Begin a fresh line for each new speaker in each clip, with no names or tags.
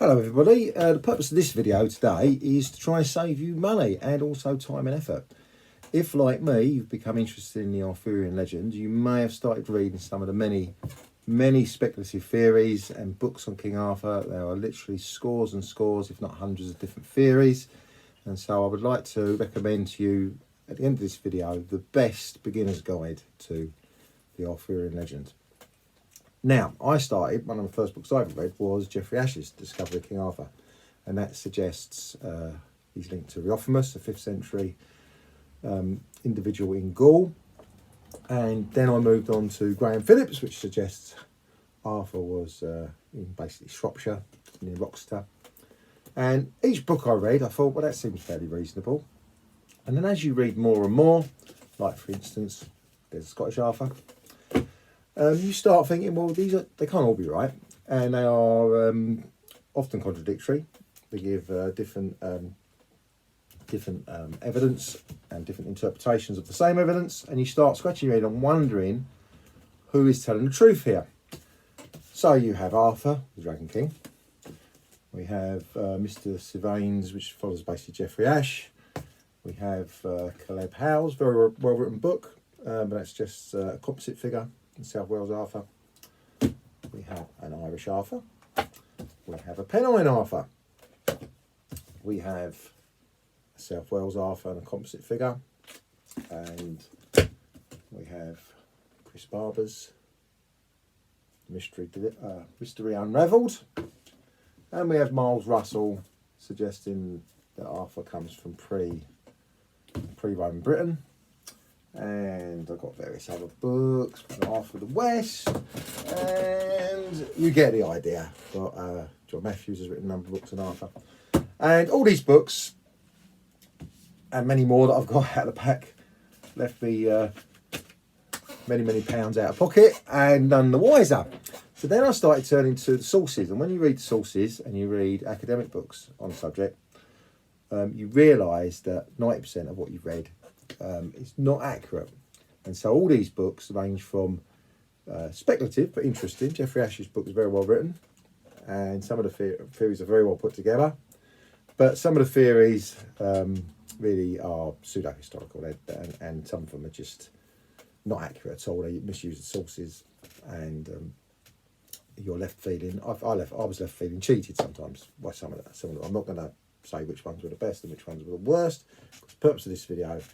Hello everybody, the purpose of this video today is to try and save you money and also time and effort. If, like me, you've become interested in the Arthurian legend, you may have started reading some of the many speculative theories and books on King Arthur. There are literally scores and scores, if not hundreds of different theories. And so I would like to recommend to you, at the end of this video, the best beginner's guide to the Arthurian legend. Now, one of the first books I ever read was Geoffrey Ash's Discovery of King Arthur. And that suggests he's linked to Riophmus, a 5th century individual in Gaul. And then I moved on to Graham Phillips, which suggests Arthur was in basically Shropshire, near Roxeter. And each book I read, I thought, well, that seems fairly reasonable. And then as you read more and more, like for instance, there's Scottish Arthur, you start thinking, well, they can't all be right, and they are often contradictory. They give different evidence and different interpretations of the same evidence, and you start scratching your head and wondering who is telling the truth here. So you have Arthur, the Dragon King. We have Mr. Sylvains, which follows basically Geoffrey Ash. We have Caleb Howell's very well written book, but that's just a composite figure in South Wales Arthur. We have an Irish Arthur. We have a Pennine Arthur. We have a South Wales Arthur and a composite figure. And we have Chris Barber's Mystery Unravelled. And we have Miles Russell suggesting that Arthur comes from pre-Roman Britain. And I've got various other books, Arthur the West, and you get the idea. But John Matthews has written a number of books on Arthur. And all these books, and many more that I've got out of the pack, left me many pounds out of pocket and none the wiser. So then I started turning to the sources. And when you read sources and you read academic books on the subject, you realise that 90% of what you've read is not accurate. And so all these books range from speculative but interesting. Geoffrey Ash's book is very well written, and some of the theories are very well put together, but some of the theories really are pseudo-historical, and some of them are just not accurate at all. They misuse the sources, and you're left feeling, I was left feeling cheated sometimes by some of them. I'm not going to say which ones were the best and which ones were the worst. The purpose of this video is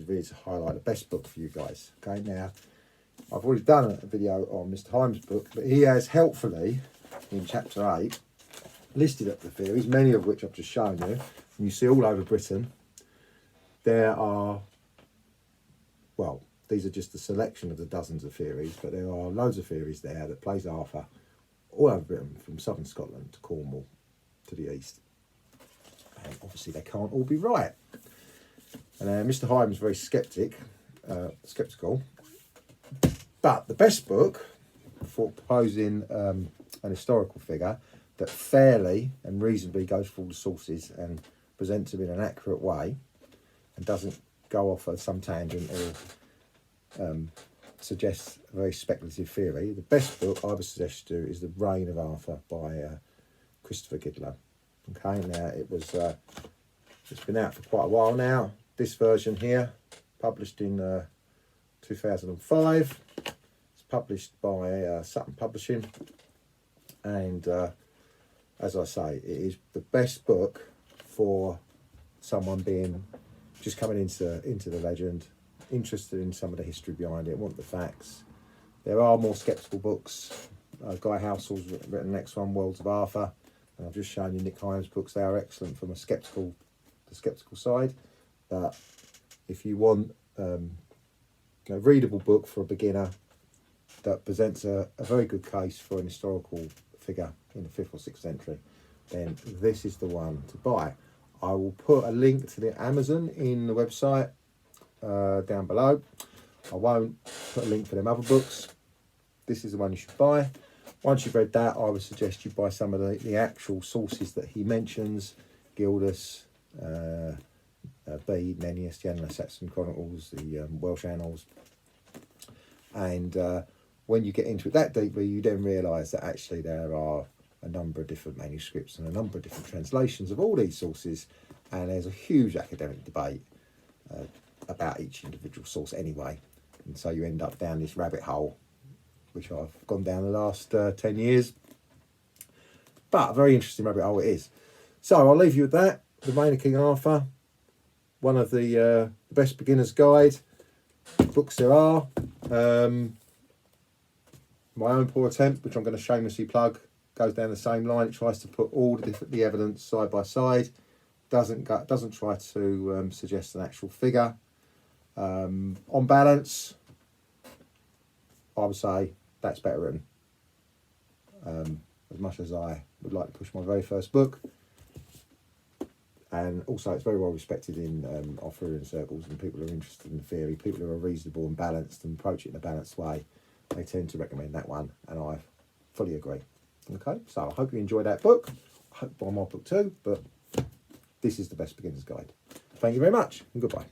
really to highlight the best book for you guys. Okay, now I've already done a video on Mr. Higham book, but he has helpfully in chapter 8 listed up the theories, many of which I've just shown you, and you see all over Britain. There are, well, these are just a selection of the dozens of theories, but there are loads of theories there that place Arthur all over Britain, from southern Scotland to Cornwall to the east. And obviously they can't all be right. And Mr. Higham is very sceptical. But the best book for proposing an historical figure that fairly and reasonably goes through all the sources and presents them in an accurate way and doesn't go off on some tangent or suggests a very speculative theory. The best book I would suggest to do is The Reign of Arthur by Christopher Gidlow. Okay, now it's been out for quite a while now. This version here, published in 2005. It's published by Sutton Publishing, and as I say, it is the best book for someone just coming into the legend, interested in some of the history behind it, want the facts. There are more sceptical books. Guy Halsall's written the next one, Worlds of Arthur. And I've just shown you Nick Highams' books. They are excellent from the skeptical side. But if you want a readable book for a beginner that presents a very good case for an historical figure in the 5th or 6th century, then this is the one to buy. I will put a link to the Amazon in the website down below. I won't put a link for them other books. This is the one you should buy. Once you've read that, I would suggest you buy some of the actual sources that he mentions: Gildas, Bede, Nennius, the Anglo-Saxon Chronicles, the Welsh Annals. And when you get into it that deeply, you then realise that actually there are a number of different manuscripts and a number of different translations of all these sources, and there's a huge academic debate about each individual source anyway, and so you end up down this rabbit hole, which I've gone down the last 10 years, but a very interesting rabbit hole it is. So I'll leave you with that. The Reign of King Arthur, one of the best beginner's guide books there are. My own poor attempt, which I'm going to shamelessly plug, goes down the same line. It tries to put all the evidence side by side. Doesn't try to suggest an actual figure. On balance, I would say that's better written. As much as I would like to push my very first book, and also it's very well respected in Arthurian circles, and people who are interested in the theory, people who are reasonable and balanced and approach it in a balanced way, they tend to recommend that one, and I fully agree. Okay, so I hope you enjoy that book. I hope buy my book too, but this is the best beginner's guide. Thank you very much, and goodbye.